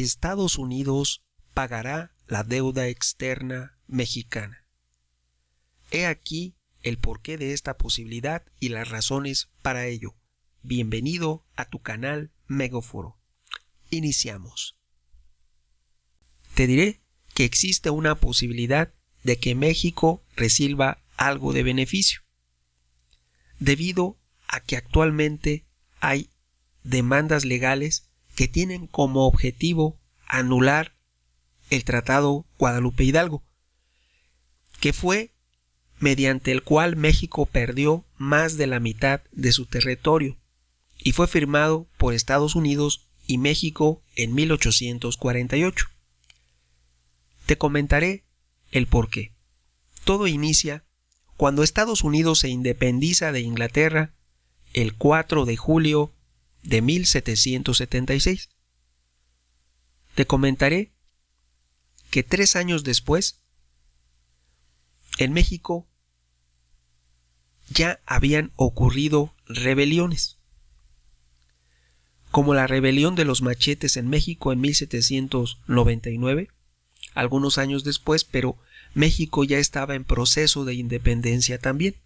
Estados Unidos pagará la deuda externa mexicana. He aquí el porqué de esta posibilidad y las razones para ello. Bienvenido a tu canal Megaforo. Iniciamos. Te diré que existe una posibilidad de que México reciba algo de beneficio, debido a que actualmente hay demandas legales que tienen como objetivo anular el Tratado Guadalupe Hidalgo, que fue mediante el cual México perdió más de la mitad de su territorio y fue firmado por Estados Unidos y México en 1848. Te comentaré el porqué. Todo inicia cuando Estados Unidos se independiza de Inglaterra el 4 de julio de 1776. Te comentaré que 3 años después, en México ya habían ocurrido rebeliones, como la rebelión de los machetes en México en 1799, algunos años después, pero México ya estaba en proceso de independencia también.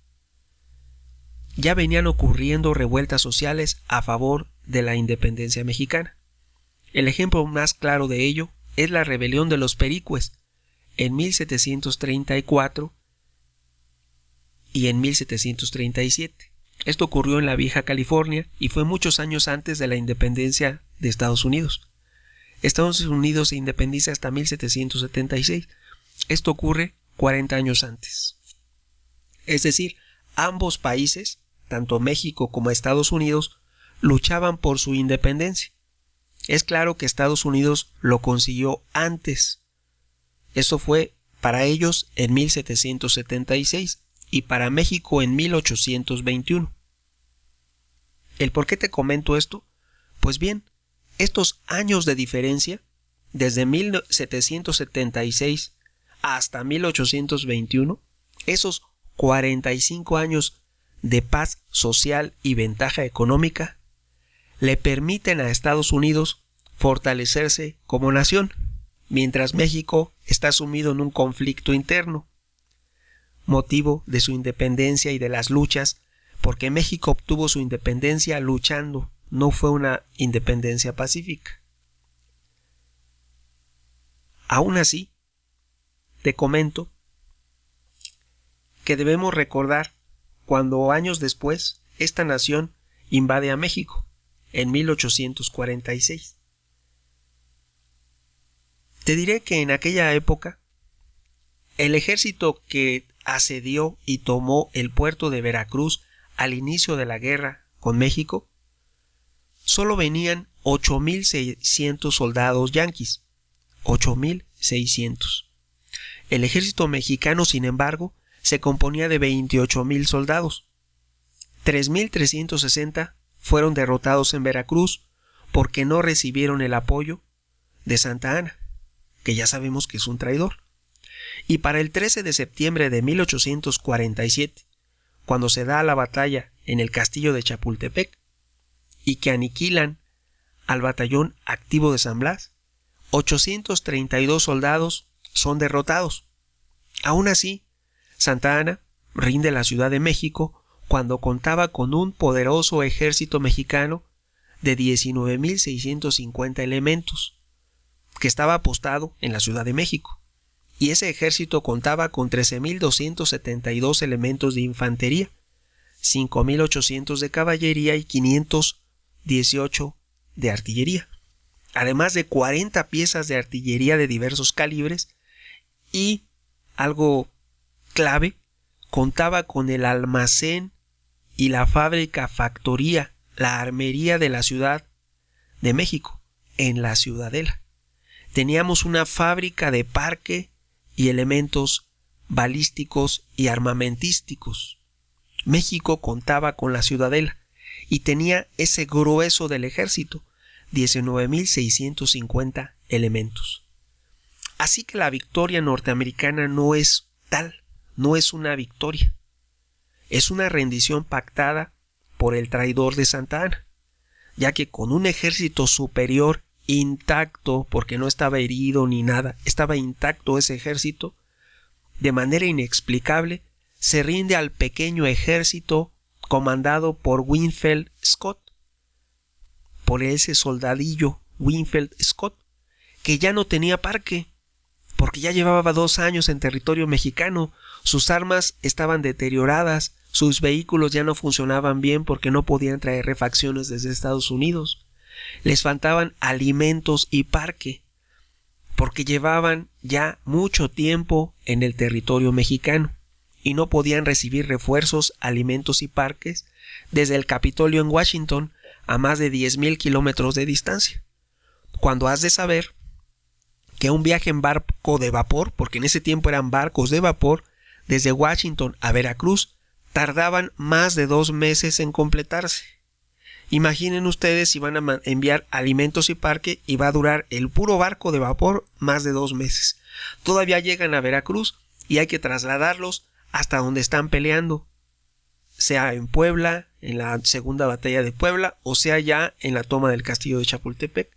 Ya venían ocurriendo revueltas sociales a favor de la independencia mexicana. El ejemplo más claro de ello es la rebelión de los Pericues en 1734 y en 1737. Esto ocurrió en la Vieja California y fue muchos años antes de la independencia de Estados Unidos. Estados Unidos se independiza hasta 1776. Esto ocurre 40 años antes. Es decir, ambos países, tanto México como Estados Unidos, luchaban por su independencia. Es claro que Estados Unidos lo consiguió antes. Eso fue para ellos en 1776 y para México en 1821. ¿El por qué te comento esto? Pues bien, estos años de diferencia, desde 1776 hasta 1821, esos 45 años de paz social y ventaja económica, le permiten a Estados Unidos fortalecerse como nación, mientras México está sumido en un conflicto interno, motivo de su independencia y de las luchas, porque México obtuvo su independencia luchando, no fue una independencia pacífica. Aún así, te comento que debemos recordar cuando años después esta nación invade a México en 1846. Te diré que en aquella época el ejército que asedió y tomó el puerto de Veracruz al inicio de la guerra con México, solo venían 8,600 soldados yanquis. 8,600. El ejército mexicano, sin embargo, se componía de 28,000 soldados. 3,360 fueron derrotados en Veracruz porque no recibieron el apoyo de Santa Anna, que ya sabemos que es un traidor. Y para el 13 de septiembre de 1847, cuando se da la batalla en el castillo de Chapultepec y que aniquilan al batallón activo de San Blas, 832 soldados son derrotados. Aún así, Santa Anna rinde la Ciudad de México cuando contaba con un poderoso ejército mexicano de 19,650 elementos, que estaba apostado en la Ciudad de México. Y ese ejército contaba con 13,272 elementos de infantería, 5,800 de caballería y 518 de artillería, además de 40 piezas de artillería de diversos calibres y, algo clave, contaba con el almacén y la fábrica factoría, la armería de la Ciudad de México, en la Ciudadela. Teníamos una fábrica de parque y elementos balísticos y armamentísticos. México contaba con la Ciudadela y tenía ese grueso del ejército, 19,650 elementos. Así que la victoria norteamericana no es tal, no es una victoria. Es una rendición pactada por el traidor de Santa Anna, ya que con un ejército superior intacto, porque no estaba herido ni nada, estaba intacto ese ejército, de manera inexplicable, se rinde al pequeño ejército comandado por Winfield Scott, por ese soldadillo Winfield Scott, que ya no tenía parque, porque ya llevaba 2 años en territorio mexicano, sus armas estaban deterioradas, sus vehículos ya no funcionaban bien porque no podían traer refacciones desde Estados Unidos, les faltaban alimentos y parque, porque llevaban ya mucho tiempo en el territorio mexicano y no podían recibir refuerzos, alimentos y parques desde el Capitolio en Washington a más de 10,000 kilómetros de distancia. Cuando has de saber que un viaje en barco de vapor, porque en ese tiempo eran barcos de vapor, desde Washington a Veracruz, tardaban más de 2 meses en completarse. Imaginen ustedes si van a enviar alimentos y parque y va a durar el puro barco de vapor más de 2 meses. Todavía llegan a Veracruz y hay que trasladarlos hasta donde están peleando, sea en Puebla, en la segunda batalla de Puebla, o sea ya en la toma del castillo de Chapultepec.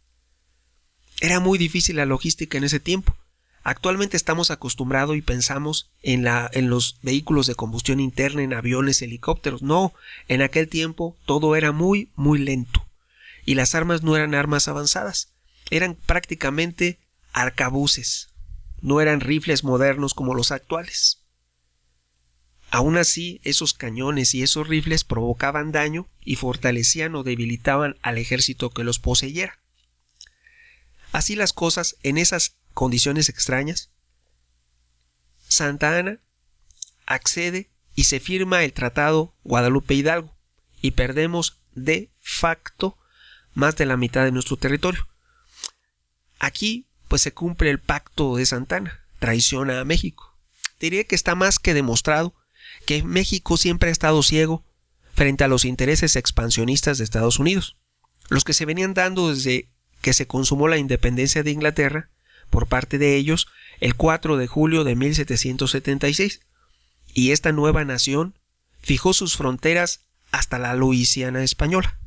Era muy difícil la logística en ese tiempo. Actualmente estamos acostumbrados y pensamos en los vehículos de combustión interna, en aviones, helicópteros. No, en aquel tiempo todo era muy, muy lento. Y las armas no eran armas avanzadas. Eran prácticamente arcabuces. No eran rifles modernos como los actuales. Aún así, esos cañones y esos rifles provocaban daño y fortalecían o debilitaban al ejército que los poseyera. Así las cosas, en esas condiciones extrañas, Santa Anna accede y se firma el Tratado Guadalupe Hidalgo y perdemos de facto más de la mitad de nuestro territorio. Aquí pues se cumple el pacto de Santa Anna, traiciona a México. Diría que está más que demostrado que México siempre ha estado ciego frente a los intereses expansionistas de Estados Unidos, los que se venían dando desde que se consumó la independencia de Inglaterra por parte de ellos el 4 de julio de 1776, y esta nueva nación fijó sus fronteras hasta la Luisiana española.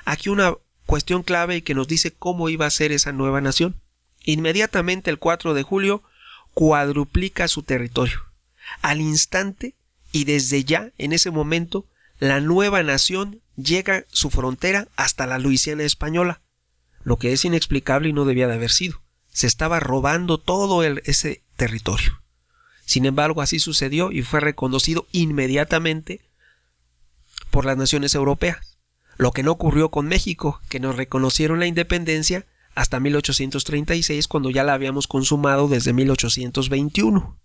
Aquí una cuestión clave y que nos dice cómo iba a ser esa nueva nación. Inmediatamente el 4 de julio cuadruplica su territorio. Al instante y desde ya, en ese momento, la nueva nación llega su frontera hasta la Luisiana española, lo que es inexplicable y no debía de haber sido. Se estaba robando todo ese territorio. Sin embargo, así sucedió y fue reconocido inmediatamente por las naciones europeas. Lo que no ocurrió con México, que nos reconocieron la independencia hasta 1836, cuando ya la habíamos consumado desde 1821.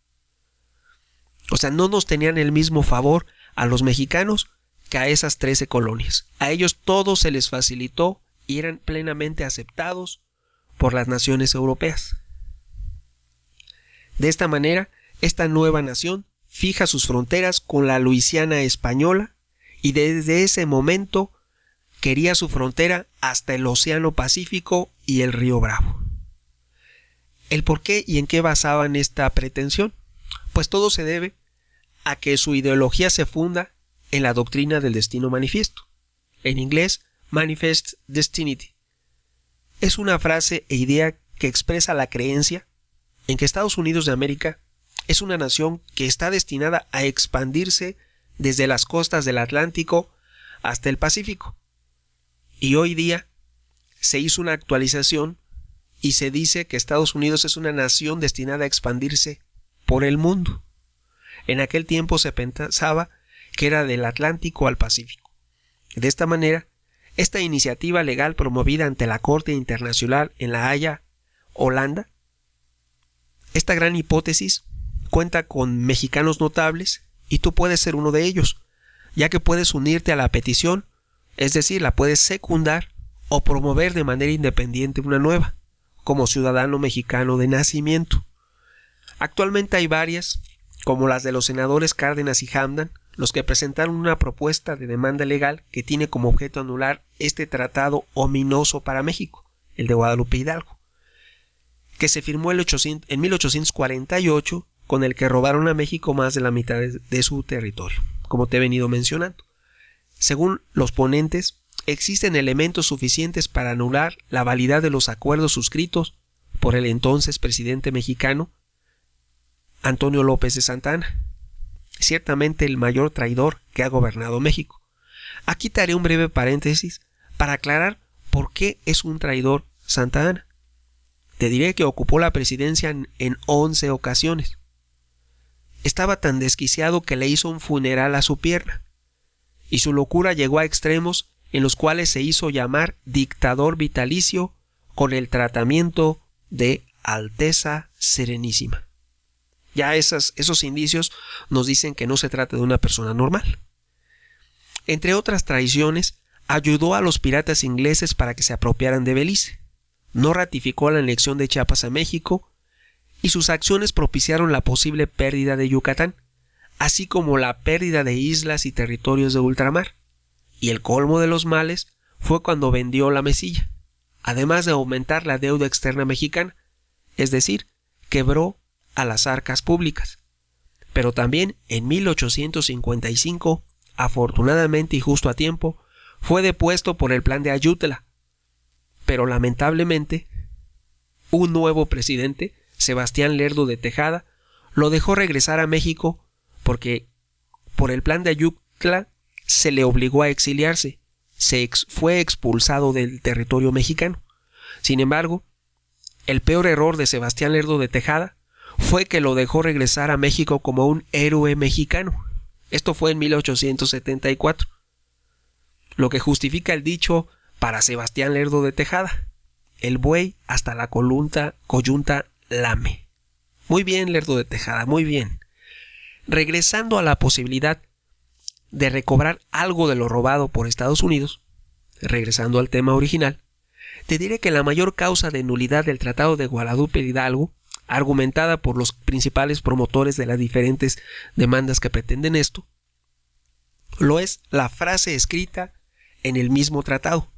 O sea, no nos tenían el mismo favor a los mexicanos que a esas 13 colonias. A ellos todo se les facilitó y eran plenamente aceptados por las naciones europeas. De esta manera, esta nueva nación fija sus fronteras con la Luisiana española y desde ese momento quería su frontera hasta el Océano Pacífico y el río Bravo. ¿El por qué y en qué basaban esta pretensión? Pues todo se debe a que su ideología se funda en la doctrina del destino manifiesto, en inglés Manifest Destiny. Es una frase e idea que expresa la creencia en que Estados Unidos de América es una nación que está destinada a expandirse desde las costas del Atlántico hasta el Pacífico. Y hoy día se hizo una actualización y se dice que Estados Unidos es una nación destinada a expandirse por el mundo. En aquel tiempo se pensaba que era del Atlántico al Pacífico. De esta manera, esta iniciativa legal promovida ante la Corte Internacional en La Haya, Holanda, esta gran hipótesis cuenta con mexicanos notables y tú puedes ser uno de ellos, ya que puedes unirte a la petición, es decir, la puedes secundar o promover de manera independiente una nueva, como ciudadano mexicano de nacimiento. Actualmente hay varias, como las de los senadores Cárdenas y Hamdan, los que presentaron una propuesta de demanda legal que tiene como objeto anular este tratado ominoso para México, el de Guadalupe Hidalgo, que se firmó en 1848, con el que robaron a México más de la mitad de su territorio, como te he venido mencionando. Según los ponentes, existen elementos suficientes para anular la validez de los acuerdos suscritos por el entonces presidente mexicano Antonio López de Santa Anna, ciertamente el mayor traidor que ha gobernado México. Aquí te haré un breve paréntesis para aclarar por qué es un traidor Santa Anna. Te diré que ocupó la presidencia en 11 ocasiones. Estaba tan desquiciado que le hizo un funeral a su pierna, y su locura llegó a extremos en los cuales se hizo llamar dictador vitalicio con el tratamiento de Alteza Serenísima. Ya esos indicios nos dicen que no se trata de una persona normal. Entre otras traiciones, ayudó a los piratas ingleses para que se apropiaran de Belice, no ratificó la anexión de Chiapas a México, y sus acciones propiciaron la posible pérdida de Yucatán, así como la pérdida de islas y territorios de ultramar. Y el colmo de los males fue cuando vendió la Mesilla, además de aumentar la deuda externa mexicana, es decir, quebró a las arcas públicas. Pero también en 1855, afortunadamente y justo a tiempo, fue depuesto por el plan de Ayutla. Pero lamentablemente, un nuevo presidente, Sebastián Lerdo de Tejada, lo dejó regresar a México porque por el plan de Ayutla se le obligó a exiliarse, fue expulsado del territorio mexicano. Sin embargo, el peor error de Sebastián Lerdo de Tejada fue que lo dejó regresar a México como un héroe mexicano. Esto fue en 1874, lo que justifica el dicho para Sebastián Lerdo de Tejada: el buey hasta la coyunta lame. Muy bien, Lerdo de Tejada, muy bien. Regresando a la posibilidad de recobrar algo de lo robado por Estados Unidos, regresando al tema original, te diré que la mayor causa de nulidad del Tratado de Guadalupe Hidalgo, argumentada por los principales promotores de las diferentes demandas que pretenden esto, lo es la frase escrita en el mismo tratado,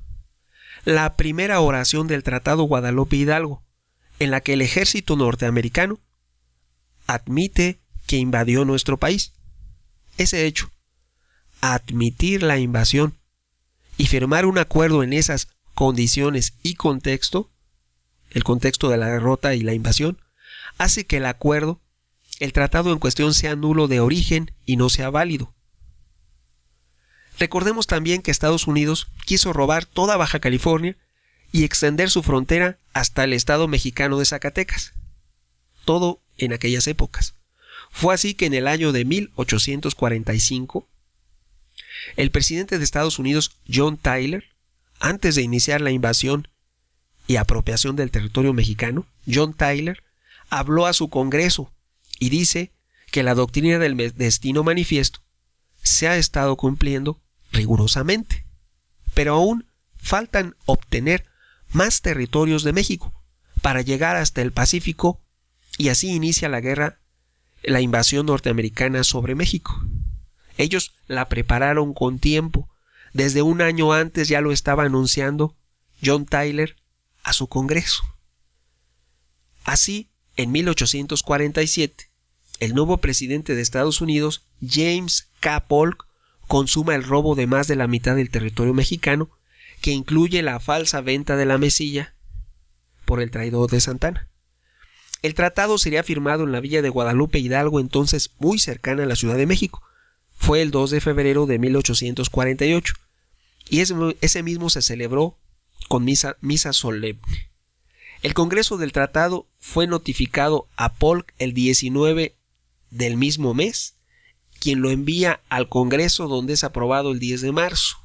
la primera oración del Tratado Guadalupe Hidalgo, en la que el ejército norteamericano admite que invadió nuestro país. Ese hecho, admitir la invasión y firmar un acuerdo en esas condiciones y contexto, el contexto de la derrota y la invasión, hace que el tratado en cuestión sea nulo de origen y no sea válido. Recordemos también que Estados Unidos quiso robar toda Baja California y extender su frontera hasta el estado mexicano de Zacatecas. Todo en aquellas épocas. Fue así que en el año de 1845, el presidente de Estados Unidos, John Tyler, antes de iniciar la invasión y apropiación del territorio mexicano, John Tyler habló a su Congreso y dice que la doctrina del destino manifiesto se ha estado cumpliendo rigurosamente, pero aún faltan obtener más territorios de México para llegar hasta el Pacífico, y así inicia la invasión norteamericana sobre México. Ellos la prepararon con tiempo. Desde un año antes ya lo estaba anunciando John Tyler a su Congreso. Así, en 1847, el nuevo presidente de Estados Unidos, James K. Polk, consuma el robo de más de la mitad del territorio mexicano, que incluye la falsa venta de la Mesilla por el traidor de Santa Anna. El tratado sería firmado en la villa de Guadalupe Hidalgo, entonces muy cercana a la Ciudad de México. Fue el 2 de febrero de 1848, y ese mismo se celebró con misa solemne. El Congreso del Tratado fue notificado a Polk el 19 del mismo mes, quien lo envía al Congreso, donde es aprobado el 10 de marzo.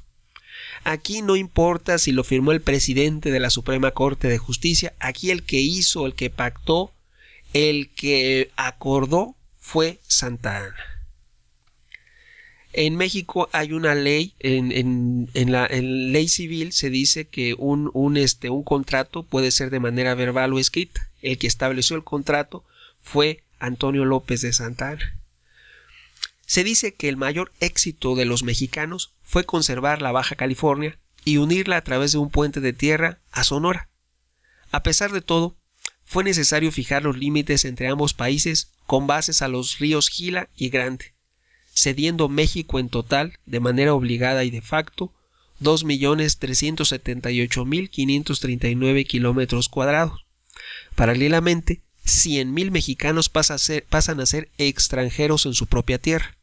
Aquí no importa si lo firmó el presidente de la Suprema Corte de Justicia, aquí el que hizo, el que pactó, el que acordó fue Santa Anna. En México hay una ley, en ley civil se dice que un contrato puede ser de manera verbal o escrita. El que estableció el contrato fue Antonio López de Santa Anna. Se dice que el mayor éxito de los mexicanos fue conservar la Baja California y unirla a través de un puente de tierra a Sonora. A pesar de todo, fue necesario fijar los límites entre ambos países con bases a los ríos Gila y Grande, cediendo México en total, de manera obligada y de facto, 2.378.539 kilómetros cuadrados. Paralelamente, 100.000 mexicanos pasan a ser extranjeros en su propia tierra.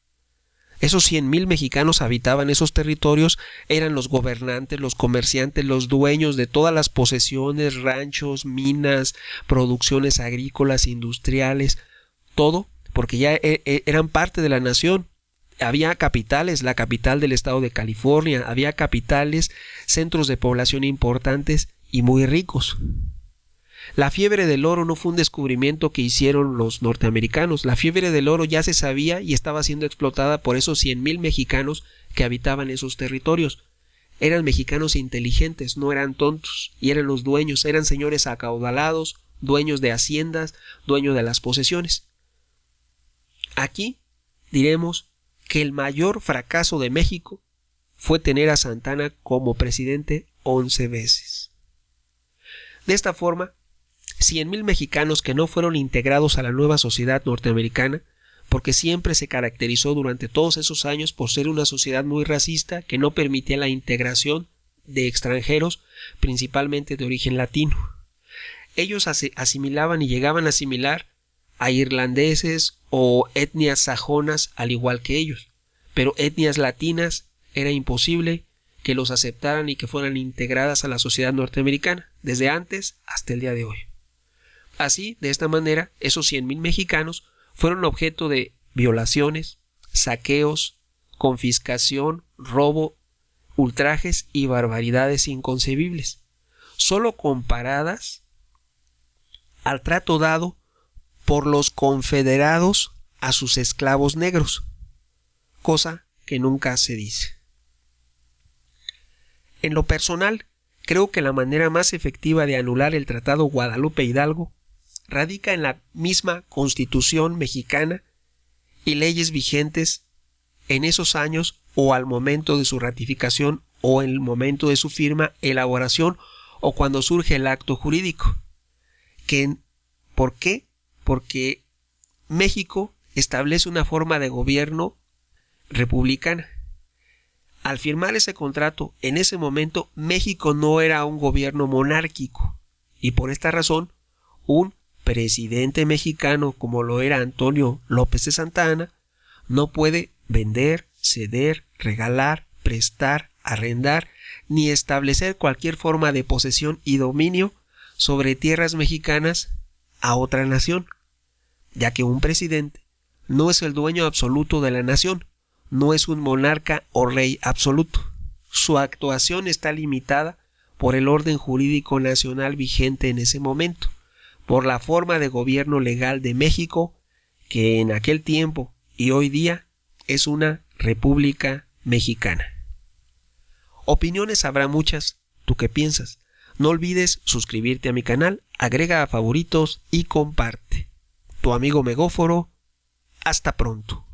Esos 100.000 mexicanos habitaban esos territorios, eran los gobernantes, los comerciantes, los dueños de todas las posesiones, ranchos, minas, producciones agrícolas, industriales, todo, porque ya eran parte de la nación. Había capitales, la capital del estado de California, había capitales, centros de población importantes y muy ricos. La fiebre del oro no fue un descubrimiento que hicieron los norteamericanos. La fiebre del oro ya se sabía y estaba siendo explotada por esos 100.000 mexicanos que habitaban esos territorios. Eran mexicanos inteligentes, no eran tontos, y eran los dueños, eran señores acaudalados, dueños de haciendas, dueños de las posesiones. Aquí diremos que el mayor fracaso de México fue tener a Santa Anna como presidente 11 veces. De esta forma, 100.000 mexicanos que no fueron integrados a la nueva sociedad norteamericana, porque siempre se caracterizó durante todos esos años por ser una sociedad muy racista que no permitía la integración de extranjeros, principalmente de origen latino. Ellos asimilaban y llegaban a asimilar a irlandeses o etnias sajonas al igual que ellos, pero etnias latinas era imposible que los aceptaran y que fueran integradas a la sociedad norteamericana, desde antes hasta el día de hoy. Así, de esta manera, esos 100.000 mexicanos fueron objeto de violaciones, saqueos, confiscación, robo, ultrajes y barbaridades inconcebibles, solo comparadas al trato dado por los confederados a sus esclavos negros, cosa que nunca se dice. En lo personal, creo que la manera más efectiva de anular el Tratado Guadalupe Hidalgo radica en la misma Constitución mexicana y leyes vigentes en esos años o al momento de su ratificación o en el momento de su firma, elaboración o cuando surge el acto jurídico. ¿Por qué? Porque México establece una forma de gobierno republicana. Al firmar ese contrato, en ese momento México no era un gobierno monárquico y por esta razón un presidente mexicano como lo era Antonio López de Santa Anna no puede vender, ceder, regalar, prestar, arrendar ni establecer cualquier forma de posesión y dominio sobre tierras mexicanas a otra nación, ya que un presidente no es el dueño absoluto de la nación, no es un monarca o rey absoluto. Su actuación está limitada por el orden jurídico nacional vigente en ese momento, por la forma de gobierno legal de México, que en aquel tiempo y hoy día es una república mexicana. Opiniones habrá muchas, ¿tú qué piensas? No olvides suscribirte a mi canal, agrega a favoritos y comparte. Tu amigo Megóforo, hasta pronto.